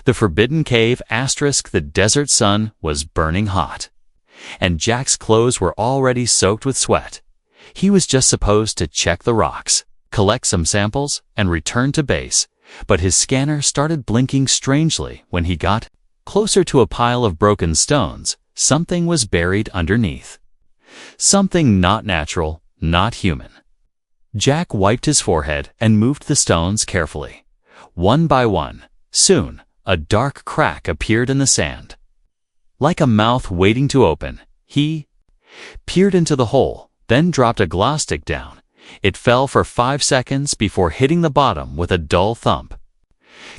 The forbidden cave * the desert sun was burning hot. And Jack's clothes were already soaked with sweat. He was just supposed to check the rocks, collect some samples, and return to base, but his scanner started blinking strangely when he got closer to a pile of broken stones. Something was buried underneath. Something not natural, not human. Jack wiped his forehead and moved the stones carefully. One by one, soon, a dark crack appeared in the sand. Like a mouth waiting to open, he peered into the hole, then dropped a glow stick down. It fell for 5 seconds before hitting the bottom with a dull thump.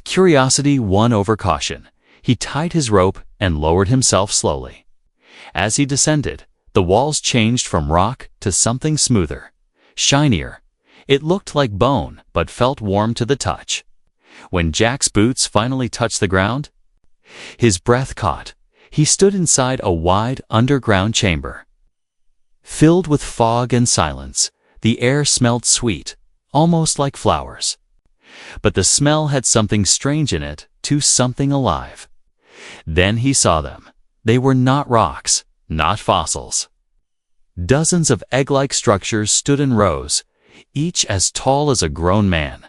Curiosity won over caution. He tied his rope and lowered himself slowly. As he descended, the walls changed from rock to something smoother, shinier. It looked like bone, but felt warm to the touch. When Jack's boots finally touched the ground, his breath caught. He stood inside a wide underground chamber. Filled with fog and silence, the air smelled sweet, almost like flowers. But the smell had something strange in it, too, something alive. Then he saw them. They were not rocks, not fossils. Dozens of egg-like structures stood in rows, each as tall as a grown man.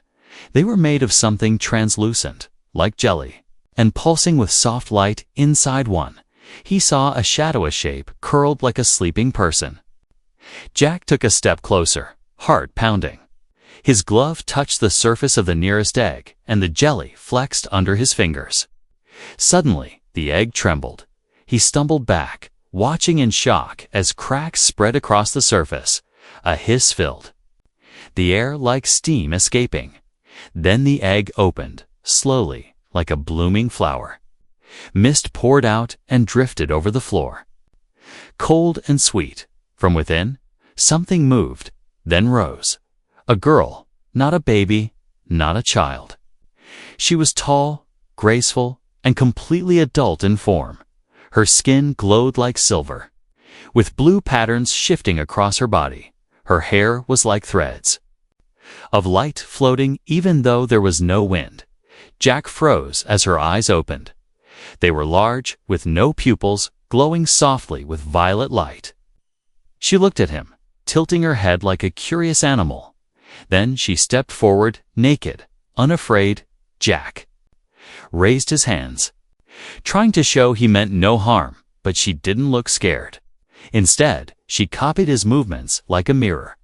They were made of something translucent, like jelly, and pulsing with soft light. Inside one, he saw a shadowy shape curled like a sleeping person. Jack took a step closer, heart pounding. His glove touched the surface of the nearest egg, and the jelly flexed under his fingers. Suddenly, the egg trembled. He stumbled back, watching in shock as cracks spread across the surface. A hiss filled the air like steam escaping. Then the egg opened, slowly, like a blooming flower. Mist poured out and drifted over the floor. Cold and sweet, from within, something moved, then rose. A girl, not a baby, not a child. She was tall, graceful, and completely adult in form. Her skin glowed like silver, with blue patterns shifting across her body. Her hair was like threads of light floating even though there was no wind. Jack froze as her eyes opened. They were large, with no pupils, glowing softly with violet light. She looked at him, tilting her head like a curious animal. Then she stepped forward, naked, unafraid. Jack raised his hands, trying to show he meant no harm, but she didn't look scared. Instead, she copied his movements like a mirror.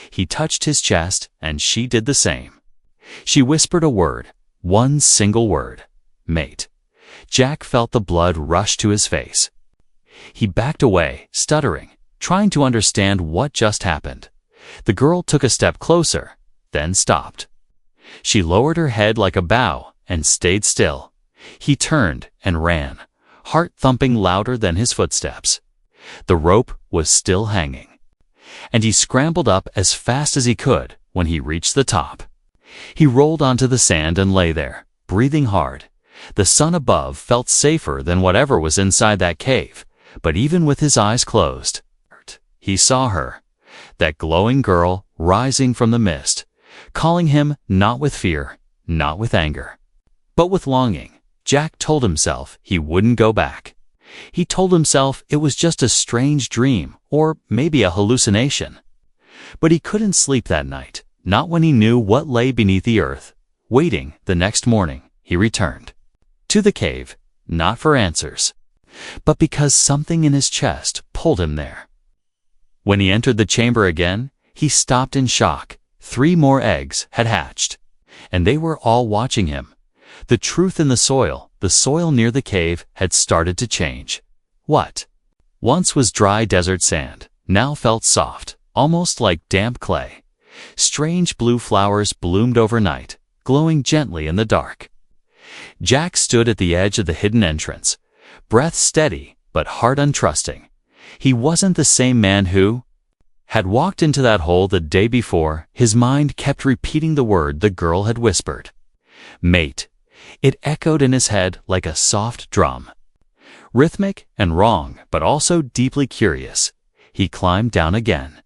He touched his chest, and she did the same. She whispered a word, one single word, mate. Jack felt the blood rush to his face. He backed away, stuttering, trying to understand what just happened. The girl took a step closer, then stopped. She lowered her head like a bow and stayed still. He turned and ran, heart thumping louder than his footsteps. The rope was still hanging, and he scrambled up as fast as he could. When he reached the top, he rolled onto the sand and lay there, breathing hard. The sun above felt safer than whatever was inside that cave, but even with his eyes closed, he saw her, that glowing girl rising from the mist, calling him not with fear, not with anger, but with longing. Jack told himself he wouldn't go back. He told himself it was just a strange dream, or maybe a hallucination. But he couldn't sleep that night, not when he knew what lay beneath the earth. Waiting, the next morning, he returned to the cave, not for answers, but because something in his chest pulled him there. When he entered the chamber again, he stopped in shock. 3 more eggs had hatched, and they were all watching him. The truth in the soil near the cave, had started to change. What once was dry desert sand now felt soft, almost like damp clay. Strange blue flowers bloomed overnight, glowing gently in the dark. Jack stood at the edge of the hidden entrance, breath steady but heart untrusting. He wasn't the same man who had walked into that hole the day before. His mind kept repeating the word the girl had whispered. Mate. It echoed in his head like a soft drum. Rhythmic and wrong, but also deeply curious. He climbed down again.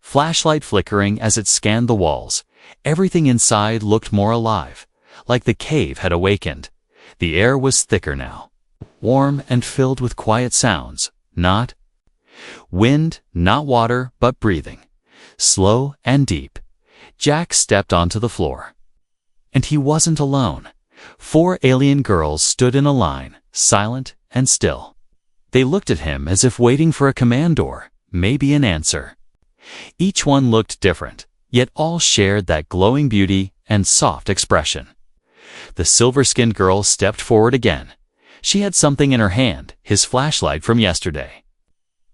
Flashlight flickering as it scanned the walls. Everything inside looked more alive, like the cave had awakened. The air was thicker now, warm and filled with quiet sounds, not wind, not water, but breathing, slow and deep. Jack stepped onto the floor. And he wasn't alone. 4 alien girls stood in a line, silent and still. They looked at him as if waiting for a command or maybe an answer. Each one looked different, yet all shared that glowing beauty and soft expression. The silver-skinned girl stepped forward again. She had something in her hand, his flashlight from yesterday.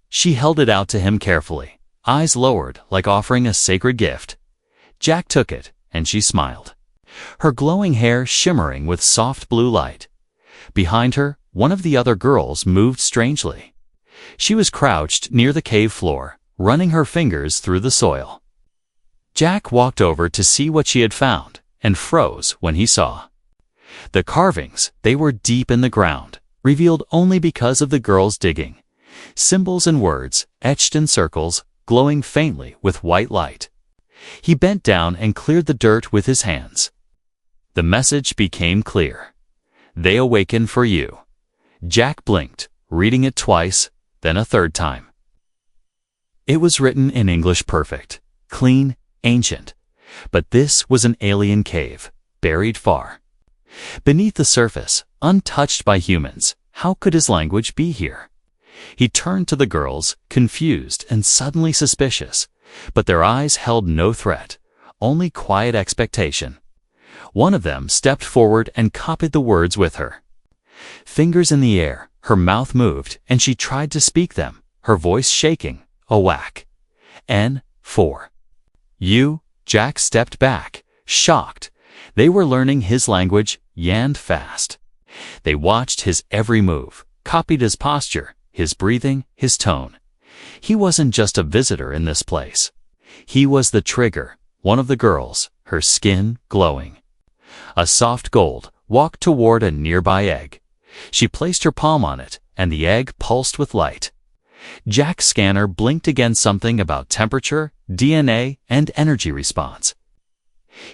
She held it out to him carefully, eyes lowered like offering a sacred gift. Jack took it, and she smiled, her glowing hair shimmering with soft blue light. Behind her, one of the other girls moved strangely. She was crouched near the cave floor, running her fingers through the soil. Jack walked over to see what she had found, and froze when he saw. The carvings, they were deep in the ground, revealed only because of the girls digging. Symbols and words, etched in circles, glowing faintly with white light. He bent down and cleared the dirt with his hands. The message became clear. They awaken for you. Jack blinked, reading it twice, then a third time. It was written in English perfect, clean, ancient. But this was an alien cave, buried far beneath the surface, untouched by humans. How could his language be here? He turned to the girls, confused and suddenly suspicious, but their eyes held no threat, only quiet expectation. One of them stepped forward and copied the words with her. Fingers in the air, her mouth moved, and she tried to speak them, her voice shaking. Awak. N4. You. Jack stepped back, shocked. They were learning his language, yanned fast. They watched his every move, copied his posture, his breathing, his tone. He wasn't just a visitor in this place. He was the trigger, one of the girls, her skin glowing. A soft gold walked toward a nearby egg. She placed her palm on it, and the egg pulsed with light. Jack's scanner blinked against something about temperature, DNA, and energy response.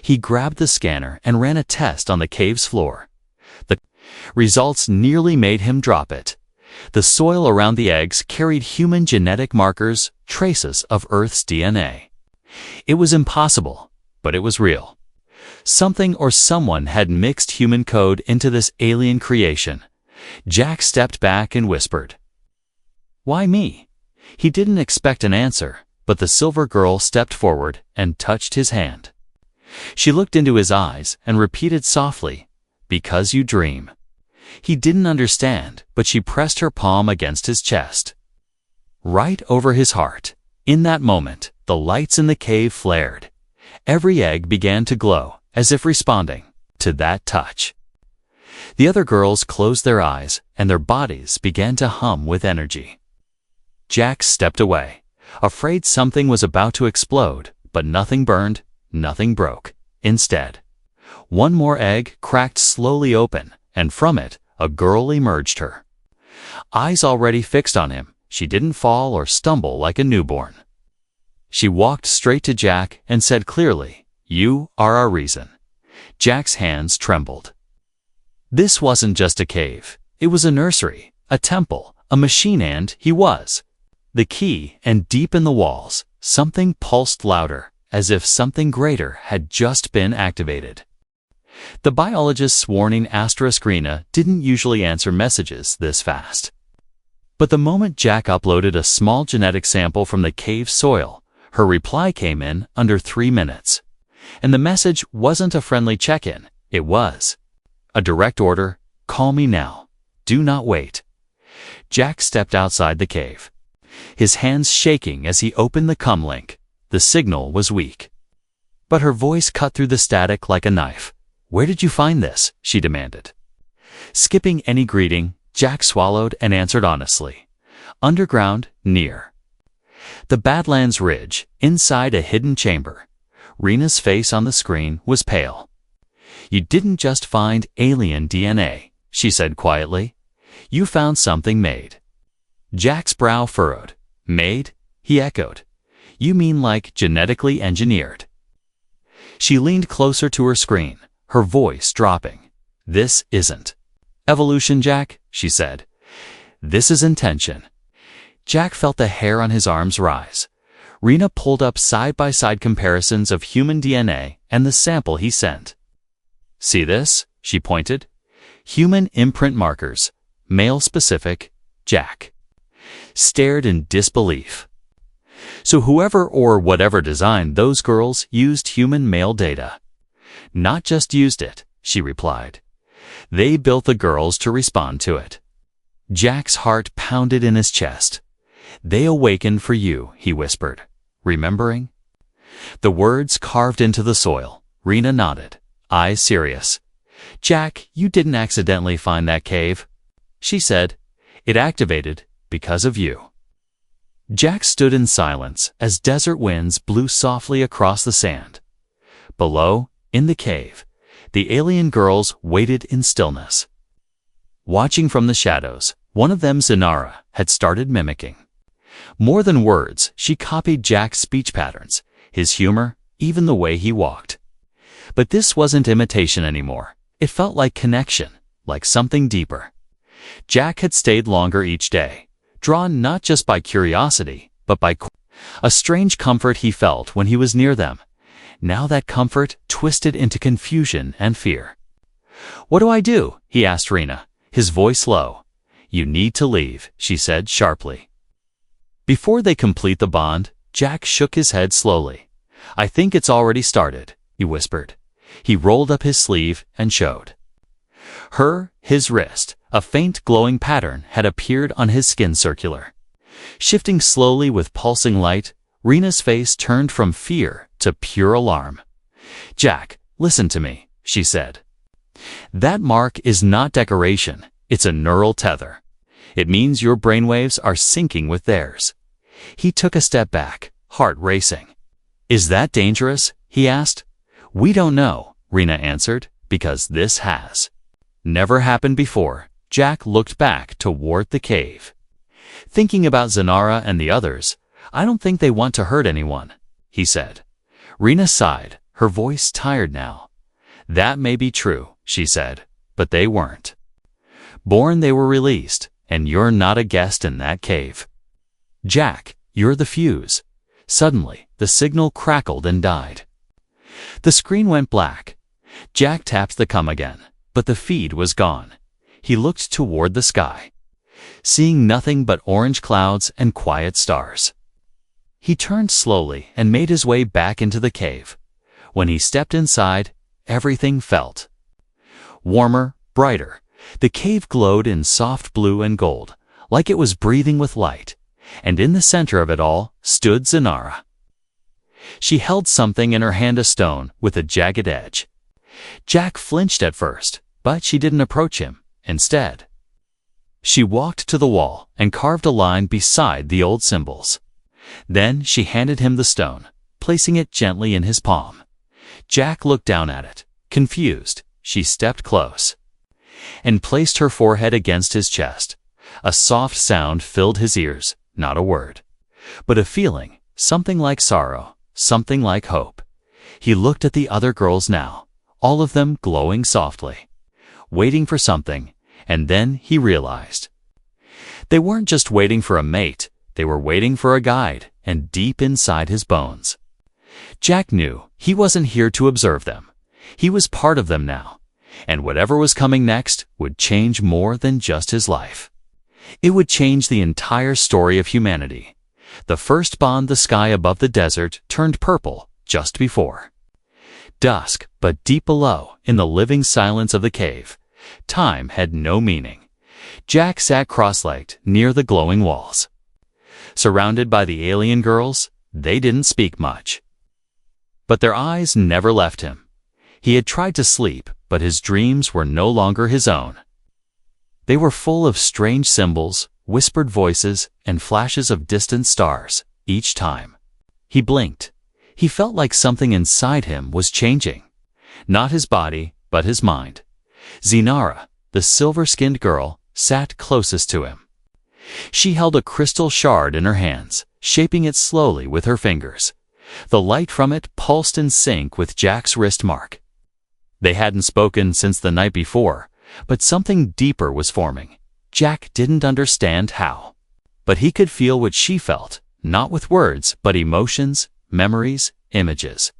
He grabbed the scanner and ran a test on the cave's floor. The results nearly made him drop it. The soil around the eggs carried human genetic markers, traces of Earth's DNA. It was impossible, but it was real. Something or someone had mixed human code into this alien creation. Jack stepped back and whispered, "Why me?" He didn't expect an answer, but the silver girl stepped forward and touched his hand. She looked into his eyes and repeated softly, "Because you dream." He didn't understand, but she pressed her palm against his chest, right over his heart. In that moment, the lights in the cave flared. Every egg began to glow, as if responding to that touch. The other girls closed their eyes, and their bodies began to hum with energy. Jack stepped away, afraid something was about to explode, but nothing burned, nothing broke. Instead, one more egg cracked slowly open, and from it, a girl emerged, her eyes already fixed on him. She didn't fall or stumble like a newborn. She walked straight to Jack and said clearly, "You are our reason." Jack's hands trembled. This wasn't just a cave. It was a nursery, a temple, a machine, and he was the key. And deep in the walls, something pulsed louder, as if something greater had just been activated. The biologist's warning *Rena didn't usually answer messages this fast. But the moment Jack uploaded a small genetic sample from the cave soil, her reply came in under 3 minutes. And the message wasn't a friendly check-in. It was a direct order: call me now. Do not wait. Jack stepped outside the cave, his hands shaking as he opened the COM link. The signal was weak, but her voice cut through the static like a knife. "Where did you find this?" she demanded. Skipping any greeting, Jack swallowed and answered honestly. "Underground, near the Badlands Ridge, inside a hidden chamber." Rena's face on the screen was pale. "You didn't just find alien DNA," she said quietly. "You found something made." Jack's brow furrowed. "Made?" he echoed. "You mean like genetically engineered?" She leaned closer to her screen, her voice dropping. "This isn't Evolution, Jack, she said. This is intention. Jack felt the hair on his arms rise. Rena pulled up side-by-side comparisons of human DNA and the sample he sent. See this? She pointed. Human imprint markers. Male-specific. Jack stared in disbelief. So whoever or whatever designed those girls used human male data. Not just used it, she replied. They built the girls to respond to it. Jack's heart pounded in his chest. They awakened for you, he whispered, remembering. The words carved into the soil. Rena nodded, eyes serious. Jack, you didn't accidentally find that cave, she said. It activated because of you. Jack stood in silence as desert winds blew softly across the sand. Below, in the cave, the alien girls waited in stillness. Watching from the shadows, one of them, Zinara, had started mimicking. More than words, she copied Jack's speech patterns, his humor, even the way he walked. But this wasn't imitation anymore. It felt like connection, like something deeper. Jack had stayed longer each day, drawn not just by curiosity, but by a strange comfort he felt when he was near them. Now that comfort twisted into confusion and fear. What do I do? He asked Rena, his voice low. You need to leave, she said sharply. Before they complete the bond, Jack shook his head slowly. I think it's already started, he whispered. He rolled up his sleeve and showed his wrist. A faint glowing pattern had appeared on his skin circular. Shifting slowly with pulsing light, Rena's face turned from fear to pure alarm. Jack, listen to me, she said. That mark is not decoration, it's a neural tether. It means your brainwaves are syncing with theirs. He took a step back, heart racing. Is that dangerous? He asked. We don't know, Rena answered, because this has never happened before. Jack looked back toward the cave. Thinking about Zinara and the others, I don't think they want to hurt anyone, he said. Rena sighed, her voice tired now. That may be true, she said, but they weren't. Born, they were released, and you're not a guest in that cave. Jack, you're the fuse. Suddenly, the signal crackled and died. The screen went black. Jack tapped the come again, but the feed was gone. He looked toward the sky, seeing nothing but orange clouds and quiet stars. He turned slowly and made his way back into the cave. When he stepped inside, everything felt warmer, brighter. The cave glowed in soft blue and gold, like it was breathing with light, and in the center of it all stood Zinara. She held something in her hand, a stone with a jagged edge. Jack flinched at first, but she didn't approach him. Instead, she walked to the wall and carved a line beside the old symbols. Then she handed him the stone, placing it gently in his palm. Jack looked down at it, confused. She stepped close and placed her forehead against his chest. A soft sound filled his ears, not a word, but a feeling, something like sorrow, something like hope. He looked at the other girls now, all of them glowing softly, waiting for something. And then he realized they weren't just waiting for a mate, they were waiting for a guide, and deep inside his bones, Jack knew he wasn't here to observe them. He was part of them now, and whatever was coming next would change more than just his life. It would change the entire story of humanity. The first bond, the sky above the desert turned purple just before dusk, but deep below, in the living silence of the cave, time had no meaning. Jack sat cross-legged near the glowing walls. Surrounded by the alien girls, they didn't speak much. But their eyes never left him. He had tried to sleep, but his dreams were no longer his own. They were full of strange symbols, whispered voices, and flashes of distant stars. Each time he blinked, he felt like something inside him was changing. Not his body, but his mind. Zinara, the silver-skinned girl, sat closest to him. She held a crystal shard in her hands, shaping it slowly with her fingers. The light from it pulsed in sync with Jack's wrist mark. They hadn't spoken since the night before, But something deeper was forming. Jack didn't understand how. But he could feel what she felt, not with words, but emotions, memories, images.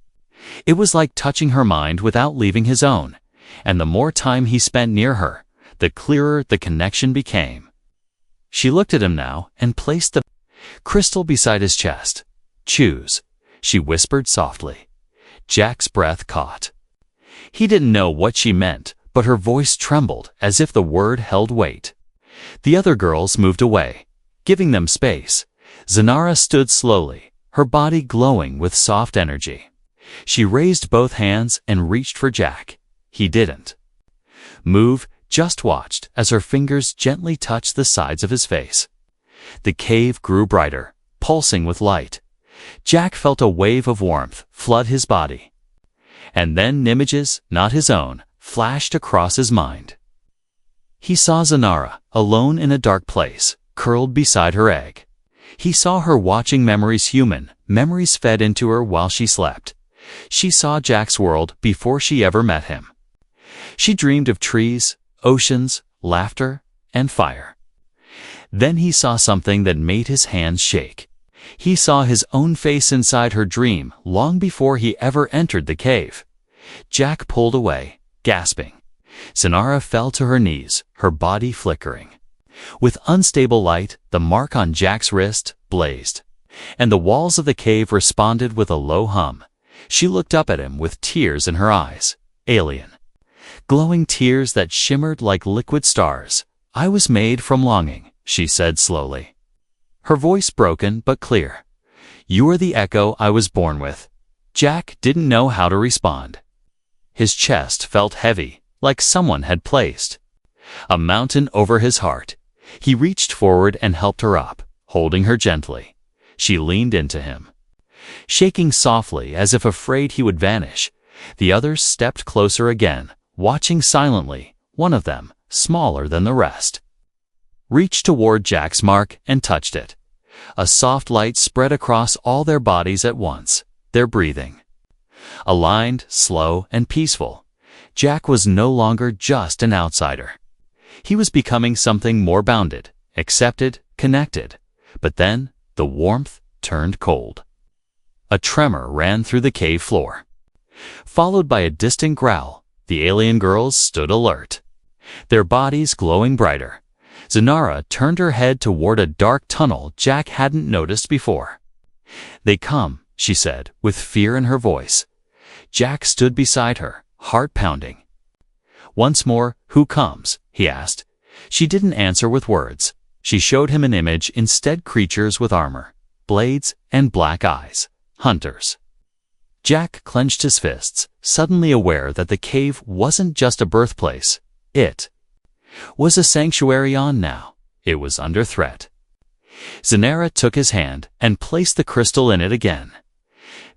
It was like touching her mind without leaving his own, and the more time he spent near her, the clearer the connection became. She looked at him now and placed the crystal beside his chest. "Choose," she whispered softly. Jack's breath caught. He didn't know what she meant, but her voice trembled as if the word held weight. The other girls moved away, giving them space. Zanara stood slowly, her body glowing with soft energy. She raised both hands and reached for Jack. He didn't move, just watched as her fingers gently touched the sides of his face. The cave grew brighter, pulsing with light. Jack felt a wave of warmth flood his body. And then images, not his own, flashed across his mind. He saw Zanara, alone in a dark place, curled beside her egg. He saw her watching memories human, memories fed into her while she slept. She saw Jack's world before she ever met him. She dreamed of trees, oceans, laughter, and fire. Then he saw something that made his hands shake. He saw his own face inside her dream long before he ever entered the cave. Jack pulled away, gasping. Zanara fell to her knees, her body flickering. With unstable light, the mark on Jack's wrist blazed, and the walls of the cave responded with a low hum. She looked up at him with tears in her eyes. Alien. Glowing tears that shimmered like liquid stars. "I was made from longing," she said slowly. Her voice broken but clear. "You are the echo I was born with." Jack didn't know how to respond. His chest felt heavy, like someone had placed a mountain over his heart. He reached forward and helped her up, holding her gently. She leaned into him, shaking softly as if afraid he would vanish. The others stepped closer again, watching silently. One of them, smaller than the rest, reached toward Jack's mark and touched it. A soft light spread across all their bodies at once, their breathing aligned, slow, and peaceful. Jack was no longer just an outsider. He was becoming something more bounded, accepted, connected. But then, the warmth turned cold. A tremor ran through the cave floor. Followed by a distant growl, the alien girls stood alert, their bodies glowing brighter. Zanara turned her head toward a dark tunnel Jack hadn't noticed before. "They come," she said, with fear in her voice. Jack stood beside her, heart pounding. Once more, "Who comes?" he asked. She didn't answer with words. She showed him an image, instead creatures with armor, blades, and black eyes. Hunters. Jack clenched his fists, suddenly aware that the cave wasn't just a birthplace. It was a sanctuary on now. It was under threat. Zanara took his hand and placed the crystal in it again.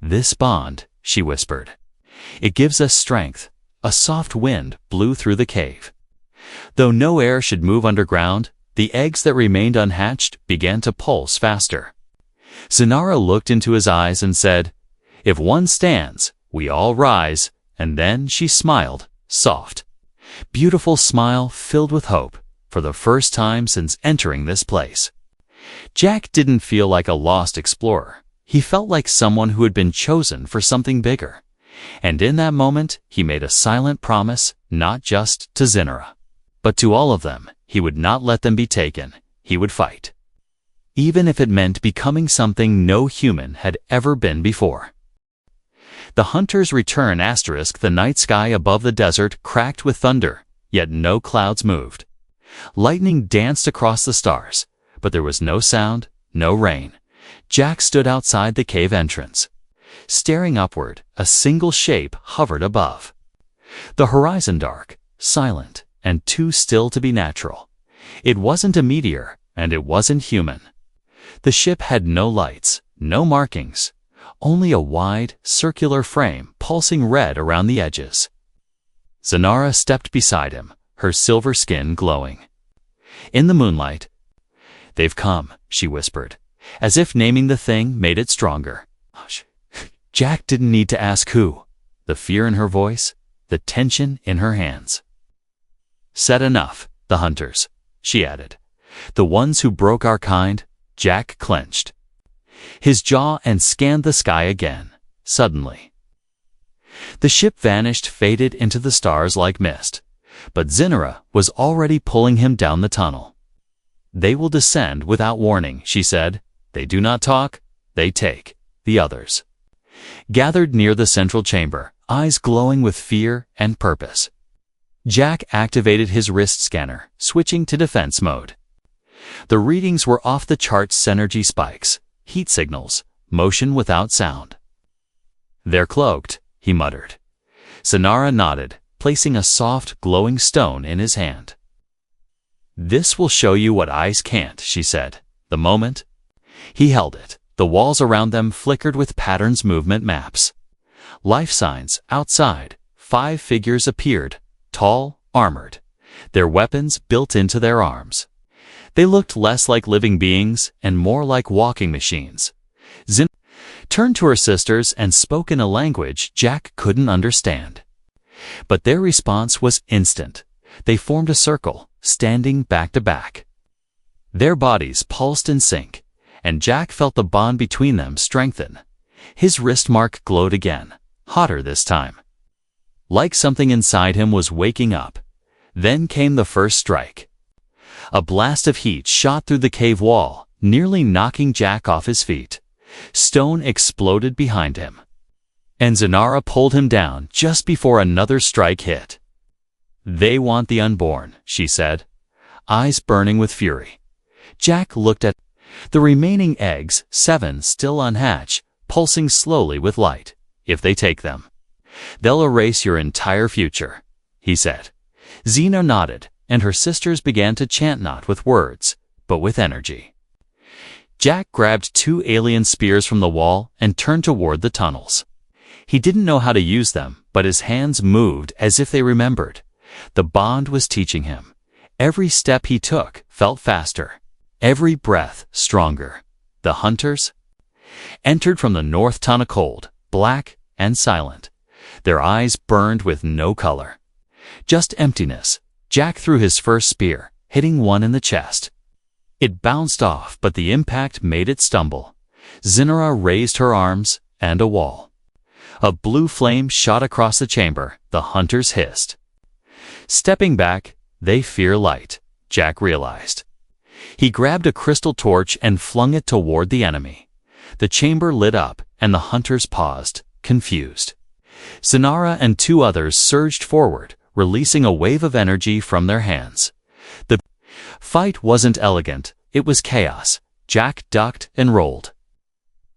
"This bond," she whispered. "It gives us strength." A soft wind blew through the cave. Though no air should move underground, the eggs that remained unhatched began to pulse faster. Zanara looked into his eyes and said, "If one stands, we all rise." And then she smiled, soft, beautiful smile filled with hope, for the first time since entering this place. Jack didn't feel like a lost explorer. He felt like someone who had been chosen for something bigger. And in that moment, he made a silent promise, not just to Zanara, but to all of them. He would not let them be taken. He would fight, even if it meant becoming something no human had ever been before. The hunters return. The night sky above the desert cracked with thunder, yet no clouds moved. Lightning danced across the stars, but there was no sound, no rain. Jack stood outside the cave entrance. Staring upward, a single shape hovered above. The horizon dark, silent, and too still to be natural. It wasn't a meteor, and it wasn't human. The ship had no lights, no markings, only a wide, circular frame pulsing red around the edges. Zanara stepped beside him, her silver skin glowing. In the moonlight, "They've come," she whispered, as if naming the thing made it stronger. Hush. Jack didn't need to ask who. The fear in her voice, the tension in her hands Said enough, the hunters, she added. The ones who broke our kind. Jack clenched his jaw and scanned the sky again. Suddenly, the ship vanished, faded into the stars like mist. But Zinara was already pulling him down the tunnel. They will descend without warning, she said. They do not talk, they take. The others gathered near the central chamber, eyes glowing with fear and purpose. Jack activated his wrist scanner, switching to defense mode. The readings were off the charts: energy spikes, heat signals, motion without sound. They're cloaked, he muttered. Zinara nodded, placing a soft, glowing stone in his hand. This will show you what eyes can't, she said. The moment he held it, the walls around them flickered with patterns, movement maps. Life signs. Outside, 5 figures appeared, tall, armored, their weapons built into their arms. They looked less like living beings and more like walking machines. Zin turned to her sisters and spoke in a language Jack couldn't understand. But their response was instant. They formed a circle, standing back to back. Their bodies pulsed in sync, and Jack felt the bond between them strengthen. His wrist mark glowed again, hotter this time, like something inside him was waking up. Then came the first strike. A blast of heat shot through the cave wall, nearly knocking Jack off his feet. Stone exploded behind him, and Zinara pulled him down just before another strike hit. They want the unborn, she said, eyes burning with fury. Jack looked at the remaining eggs, 7 still unhatched, pulsing slowly with light. If they take them, they'll erase your entire future, he said. Xena nodded, and her sisters began to chant, not with words, but with energy. Jack grabbed 2 alien spears from the wall and turned toward the tunnels. He didn't know how to use them, but his hands moved as if they remembered. The bond was teaching him. Every step he took felt faster, every breath stronger. The hunters entered from the north tunnel, cold, black, and silent. Their eyes burned with no color, just emptiness. Jack threw his first spear, hitting one in the chest. It bounced off, but the impact made it stumble. Zinara raised her arms, and a wall of blue flame shot across the chamber. The hunters hissed. Stepping back, they fear light, Jack realized. He grabbed a crystal torch and flung it toward the enemy. The chamber lit up, and the hunters paused, confused. Zinara and 2 others surged forward, releasing a wave of energy from their hands. The fight wasn't elegant, it was chaos. Jack ducked and rolled,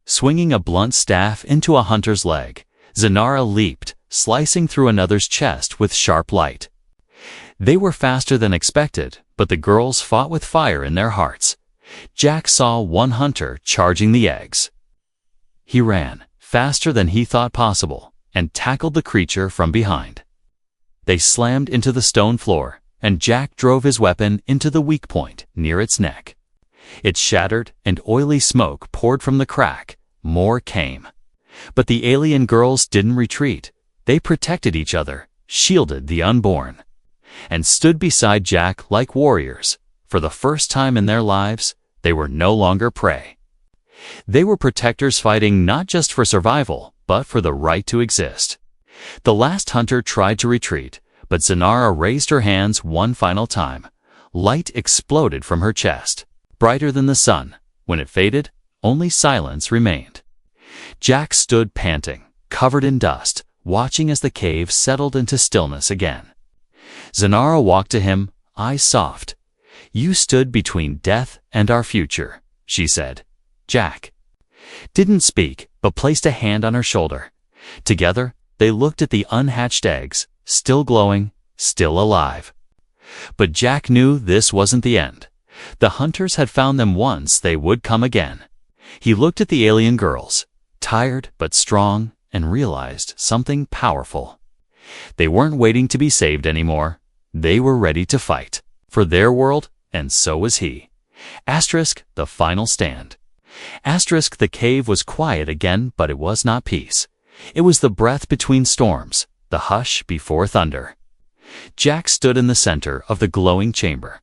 swinging a blunt staff into a hunter's leg. Zinara leaped, slicing through another's chest with sharp light. They were faster than expected, but the girls fought with fire in their hearts. Jack saw one hunter charging the eggs. He ran, faster than he thought possible, and tackled the creature from behind. They slammed into the stone floor, and Jack drove his weapon into the weak point near its neck. It shattered, and oily smoke poured from the crack. More came. But the alien girls didn't retreat. They protected each other, shielded the unborn, and stood beside Jack like warriors. For the first time in their lives, they were no longer prey. They were protectors, fighting not just for survival, but for the right to exist. The last hunter tried to retreat, but Zinara raised her hands one final time. Light exploded from her chest, brighter than the sun. When it faded, only silence remained. Jack stood panting, covered in dust, watching as the cave settled into stillness again. Zinara walked to him, eyes soft. "You stood between death and our future," she said. Jack didn't speak, but placed a hand on her shoulder. Together, they looked at the unhatched eggs, still glowing, still alive. But Jack knew this wasn't the end. The hunters had found them once, they would come again. He looked at the alien girls, tired but strong, and realized something powerful. They weren't waiting to be saved anymore. They were ready to fight for their world, and so was he. Asterisk, the final stand. Asterisk, the cave was quiet again, but it was not peace. It was the breath between storms, the hush before thunder. Jack stood in the center of the glowing chamber.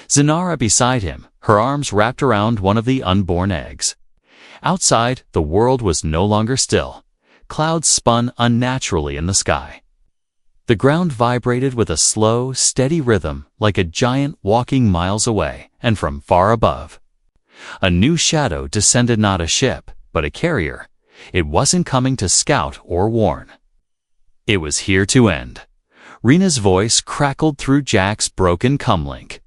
Zinara beside him, her arms wrapped around one of the unborn eggs. Outside, the world was no longer still. Clouds spun unnaturally in the sky. The ground vibrated with a slow, steady rhythm like a giant walking miles away and from far above. A new shadow descended, not a ship, but a carrier. It wasn't coming to scout or warn. It was here to end. Rena's voice crackled through Jack's broken comlink.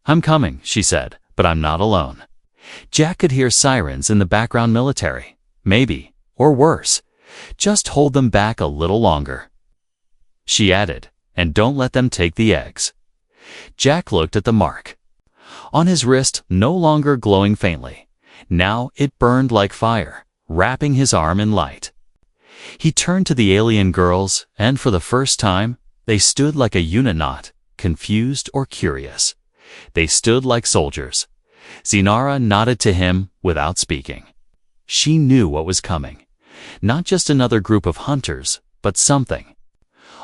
"I'm coming," she said, "but I'm not alone." Jack could hear sirens in the background. Military. Maybe, or worse. Just hold them back a little longer. She added, "And don't let them take the eggs." Jack looked at the mark on his wrist, no longer glowing faintly. Now it burned like fire, wrapping his arm in light. He turned to the alien girls, and for the first time, they stood like a unit, not confused or curious. They stood like soldiers. Zinara nodded to him without speaking. She knew what was coming. Not just another group of hunters, but something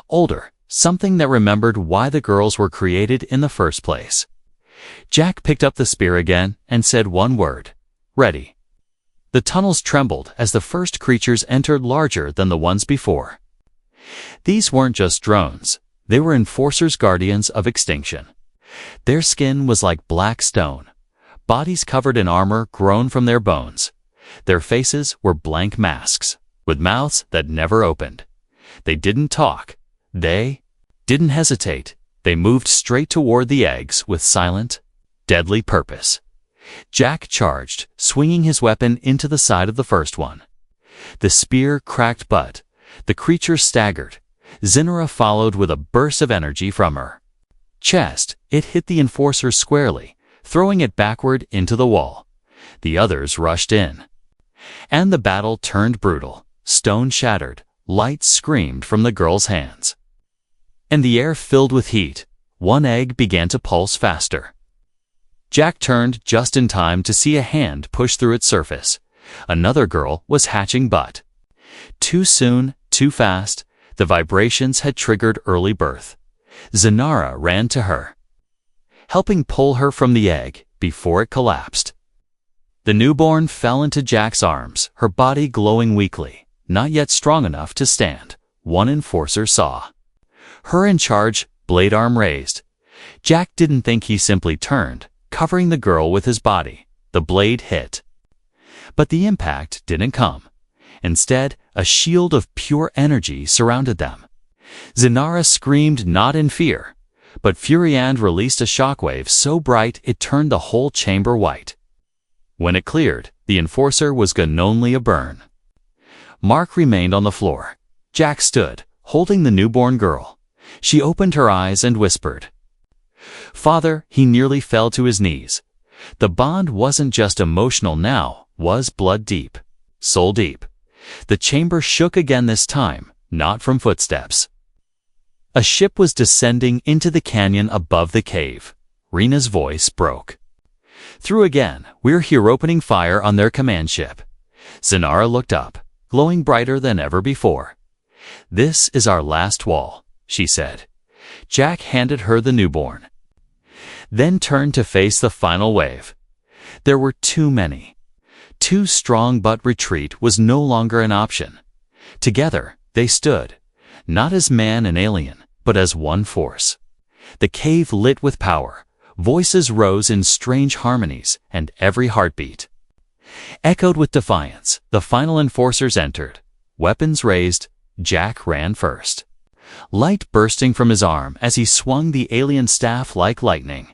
older, something that remembered why the girls were created in the first place. Jack picked up the spear again and said one word: "Ready." The tunnels trembled as the first creatures entered, larger than the ones before. These weren't just drones. They were enforcers, guardians of extinction. Their skin was like black stone, bodies covered in armor grown from their bones. Their faces were blank masks, with mouths that never opened. They didn't talk. They didn't hesitate. They moved straight toward the eggs with silent, deadly purpose. Jack charged, swinging his weapon into the side of the first one. The spear cracked, but the creature staggered. Zinara followed with a burst of energy from her chest. It hit the enforcer squarely, throwing it backward into the wall. The others rushed in, and the battle turned brutal. Stone shattered, light screamed from the girl's hands, and the air filled with heat. One egg began to pulse faster. Jack turned just in time to see a hand push through its surface. Another girl was hatching, but too soon, too fast. The vibrations had triggered early birth. Zinara ran to her, helping pull her from the egg before it collapsed. The newborn fell into Jack's arms, her body glowing weakly, not yet strong enough to stand. One enforcer saw her in charge, blade arm raised. Jack didn't think. He simply turned, covering the girl with his body. The blade hit, but the impact didn't come. Instead, a shield of pure energy surrounded them. Zinara screamed, not in fear, but fury, and released a shockwave so bright it turned the whole chamber white. When it cleared, the enforcer was gone, only a burn mark remained on the floor. Jack stood, holding the newborn girl. She opened her eyes and whispered, "Father." He nearly fell to his knees. The bond wasn't just emotional now, was blood deep, soul deep. The chamber shook again, this time, not from footsteps. A ship was descending into the canyon above the cave. Rena's voice broke through again. "We're here." Opening fire on their command ship. Zinara looked up, glowing brighter than ever before. "This is our last wall," she said. Jack handed her the newborn, then turned to face the final wave. There were too many, too strong, but retreat was no longer an option. Together, they stood, not as man and alien, but as one force. The cave lit with power. Voices rose in strange harmonies, and every heartbeat echoed with defiance. The final enforcers entered, weapons raised. Jack ran first, light bursting from his arm as he swung the alien staff like lightning.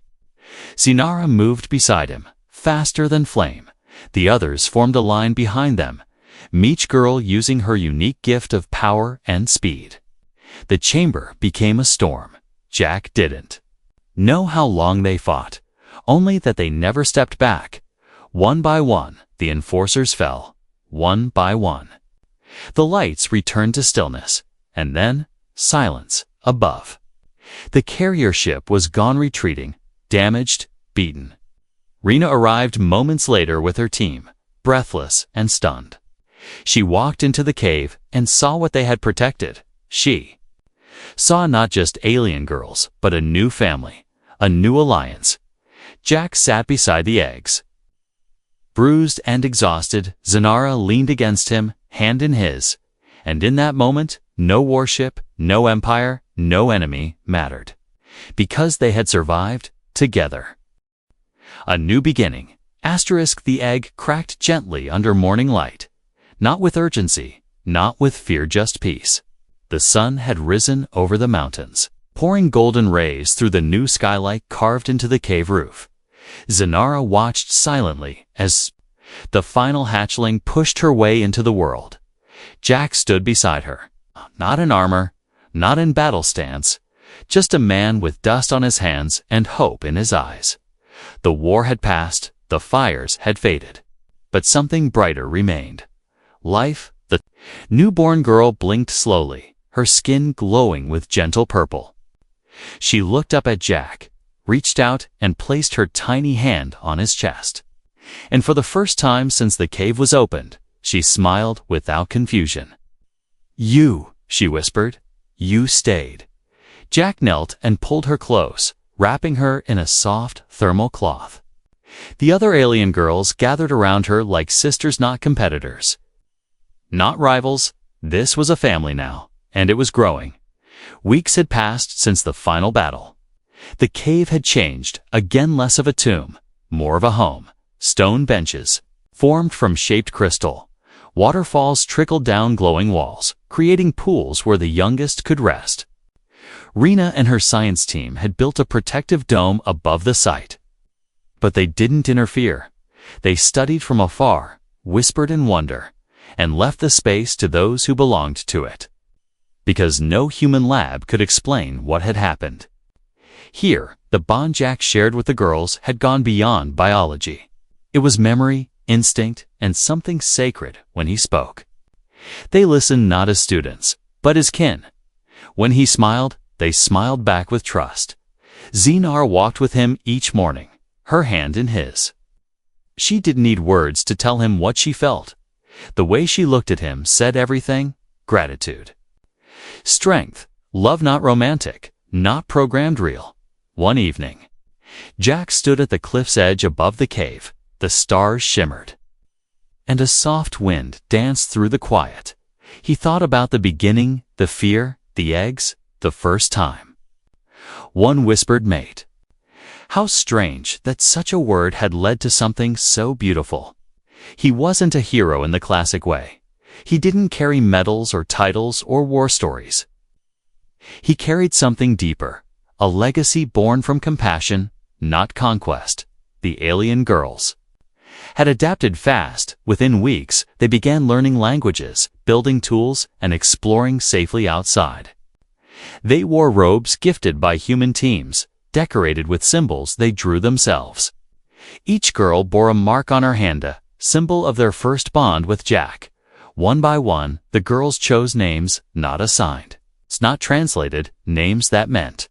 Zinara moved beside him, faster than flame. The others formed a line behind them, each girl using her unique gift of power and speed. The chamber became a storm. Jack didn't know how long they fought, only that they never stepped back. One by one, the enforcers fell, one by one. The lights returned to stillness, and then silence above. The carrier ship was gone, retreating, damaged, beaten. Rena arrived moments later with her team, breathless and stunned. She walked into the cave and saw what they had protected. She saw not just alien girls, but a new family, a new alliance. Jack sat beside the eggs. Bruised and exhausted, Zanara leaned against him, hand in his, and in that moment, no warship, no empire, no enemy mattered, because they had survived together. A new beginning. The egg cracked gently under morning light, not with urgency, not with fear, just peace. The sun had risen over the mountains, pouring golden rays through the new skylight carved into the cave roof. Zanara watched silently as the final hatchling pushed her way into the world. Jack stood beside her, not in armor, not in battle stance, just a man with dust on his hands and hope in his eyes. The war had passed, the fires had faded, but something brighter remained. Life. The newborn girl blinked slowly, her skin glowing with gentle purple. She looked up at Jack, reached out and placed her tiny hand on his chest. And for the first time since the cave was opened, she smiled without confusion. "You," she whispered, "you stayed." Jack knelt and pulled her close, wrapping her in a soft thermal cloth. The other alien girls gathered around her like sisters, not competitors, not rivals. This was a family now, and it was growing. Weeks had passed since the final battle. The cave had changed, again less of a tomb, more of a home. Stone benches, formed from shaped crystal. Waterfalls trickled down glowing walls, creating pools where the youngest could rest. Rena and her science team had built a protective dome above the site. But they didn't interfere. They studied from afar, whispered in wonder, and left the space to those who belonged to it. Because no human lab could explain what had happened. Here, the bond Jack shared with the girls had gone beyond biology. It was memory, instinct, and something sacred when he spoke. They listened not as students, but as kin. When he smiled, they smiled back with trust. Zanara walked with him each morning, her hand in his. She didn't need words to tell him what she felt. The way she looked at him said everything. Gratitude. Strength. Love, not romantic, not programmed, real. One evening, Jack stood at the cliff's edge above the cave. The stars shimmered, and a soft wind danced through the quiet. He thought about the beginning, the fear, the eggs, the first time. One whispered, "Mate." How strange that such a word had led to something so beautiful. He wasn't a hero in the classic way. He didn't carry medals or titles or war stories. He carried something deeper, a legacy born from compassion, not conquest. The alien girls had adapted fast. Within weeks, they began learning languages, building tools, and exploring safely outside. They wore robes gifted by human teams, decorated with symbols they drew themselves. Each girl bore a mark on her hand, a symbol of their first bond with Jack. One by one, the girls chose names not assigned, not translated, names that meant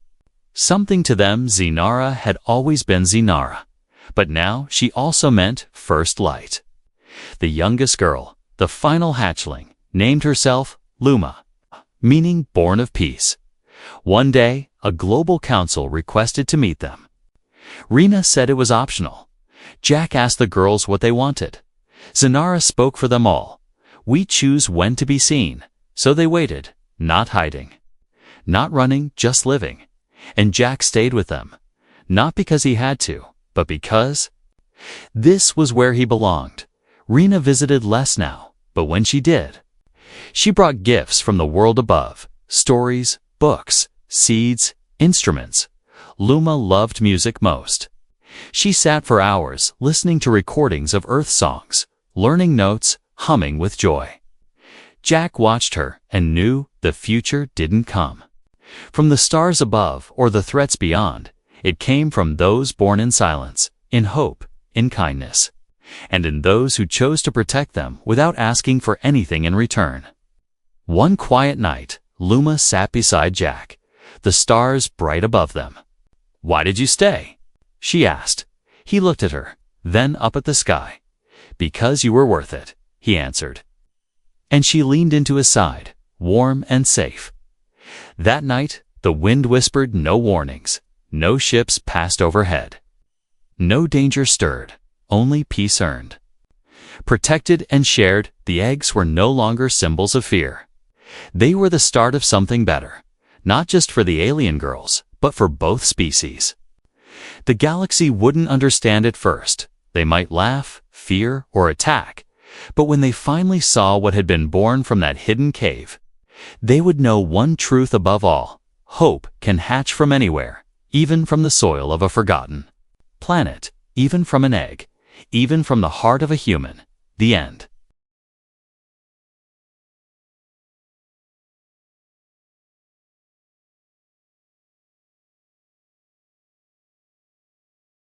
something to them. Zanara had always been Zanara. But now she also meant first light. The youngest girl, the final hatchling, named herself Luma, meaning born of peace. One day, a global council requested to meet them. Rena said it was optional. Jack asked the girls what they wanted. Zanara spoke for them all. "We choose when to be seen." So they waited, not hiding, not running, just living. And Jack stayed with them, not because he had to, but because this was where he belonged. Rena visited less now, but when she did, she brought gifts from the world above, stories, books, seeds, instruments. Luma loved music most. She sat for hours listening to recordings of Earth songs, learning notes, humming with joy. Jack watched her and knew the future didn't come from the stars above or the threats beyond. It came from those born in silence, in hope, in kindness, and in those who chose to protect them without asking for anything in return. One quiet night, Luma sat beside Jack, the stars bright above them. "Why did you stay?" she asked. He looked at her, then up at the sky. "Because you were worth it," he answered. And she leaned into his side, warm and safe. That night, the wind whispered no warnings. No ships passed overhead. No danger stirred, only peace earned. Protected and shared, the eggs were no longer symbols of fear. They were the start of something better, not just for the alien girls, but for both species. The galaxy wouldn't understand at first. They might laugh, fear, or attack, but when they finally saw what had been born from that hidden cave, they would know one truth above all: hope can hatch from anywhere, even from the soil of a forgotten planet, even from an egg, even from the heart of a human. The end.